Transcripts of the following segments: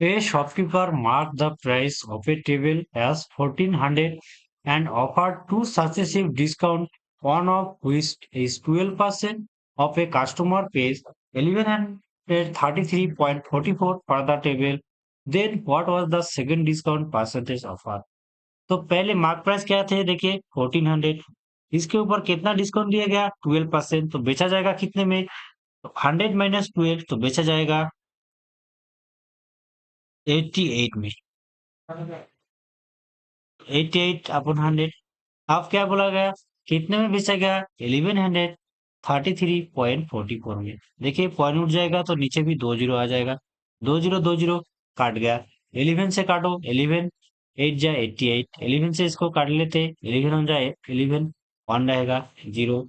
A shopkeeper marked the price of a table as 1400 and offered two successive discounts, one of which is 12% of a customer pays 1133.44 for the table. Then what was the second discount percentage offer? तो पहले mark price क्या थे देखिए 1400। इसके ऊपर कितना discount दिया गया 12%। तो बेचा जाएगा कितने में? तो 100 माइनस 12 तो बेचा जाएगा 88 में। 88 अपॉन 100। अब क्या बोला गया? कितने में बेचा गया? 1133.44 में। देखिए पॉइंट उठ जाएगा तो नीचे भी 20 आ जाएगा। 20 काट गया। 11 से काटो 11 8 जा 88। 11 से इसको काट लेते 11 हो जाए 11 1 रहेगा 0।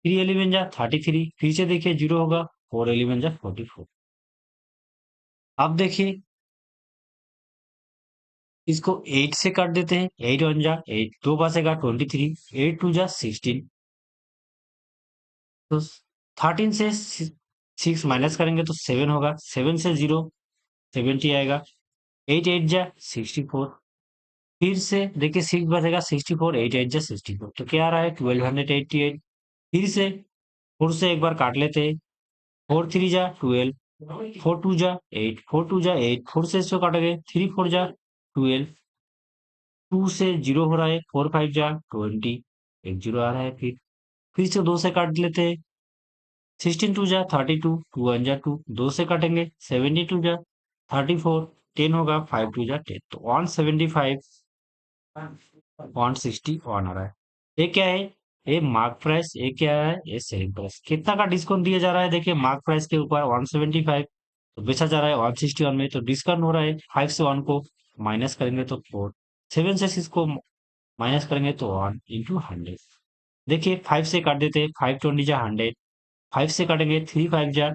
3 11 जा 33। फिर से देखिए 0 होगा 4 11 जा 44। अब देखिए इसको 8 से काट देते हैं। 8 1 जा 8 दो बचेगा 23। 8 2 जा 16। तो 13 से 6 माइनस करेंगे तो 7 होगा। 7 से 0 70 आएगा। 8 8 जा 64। फिर से देखिए 6 बचेगा 64। 8 8 जा 64 तो क्या आ रहा है 1288। फिर से 4 से एक बार काट लेते हैं। 4 3 जा 12। 4 2 जा 8। 4 2 जा 8। 4 से इसको काटेंगे 3 4 जा 12। 2 से 0 हो रहा है। 4 5 जा 20। एक 0 आ रहा है। फिर से 2 से काट लेते हैं। 16 2 जा 32। 2 1 जा 2। 2 से काटेंगे 72 जा 34। 10 होगा 5 2 जा 10। तो 175 161 आ रहा है। ये क्या है? ये मार्क प्राइस। ये क्या है? ये सेलिंग प्राइस। कितना का डिस्काउंट दिया जा रहा है देखिए मार्क प्राइस के ऊपर 175। तो बेचा जा रहा है 161 में। तो डिस्काउंट हो रहा है 5 से 1 को माइनस करेंगे तो 4। 7 से 6 को माइनस करेंगे तो 1 इंटू 100। देखिए 5 से काट देते हैं। 5 20 जा 100। 5 से काटेंगे 3 5 जा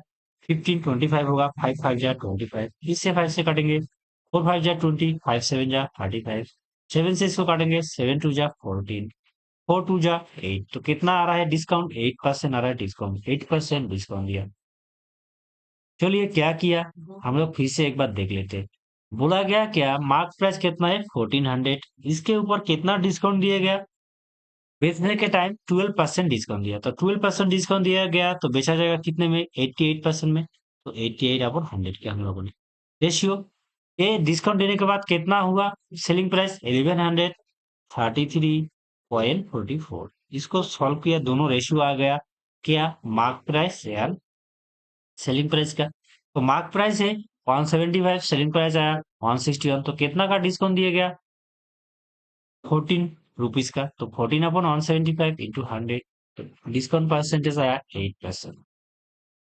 15 25 होगा। 5 5 जा 25। इससे 5 से काटेंगे 4 5 जा 20। 5 7 जा 35। 7 से इसको काटेंगे 7 2 जा 14। 4 2 जा 8। तो कितना आ रहा है डिस्काउंट? 8% आ रहा है डिस्काउंट। 8% डिस्काउंट दिया। चलिए क्या किया हम लोग फिर से एक बार देख लेते हैं। बोला गया क्या मार्क प्राइस कितना है 1400। इसके ऊपर कितना डिस्काउंट दिया गया? बेचने के टाइम 12% डिस्काउंट दिया। तो 12% डिस्काउंट दिया गया तो बेचा जाएगा कितने में? 88% में। तो 88 अपॉन 100 किया हम लोगों ने। रेशियो ये डिस्काउंट देने के बाद कितना हुआ सेलिंग प्राइस? 1133.44। इसको सॉल्व किया दोनों रेशियो आ गया। क्या? मार्क प्राइस या सेलिंग प्राइस का। तो मार्क प्राइस है 175। सेलिंग प्राइस आया 161। तो कितना का डिस्काउंट दिया गया? 14 रुपीज का। तो 14 अपॉन 175 इंटू 100। डिस्काउंट परसेंटेज आया 8%।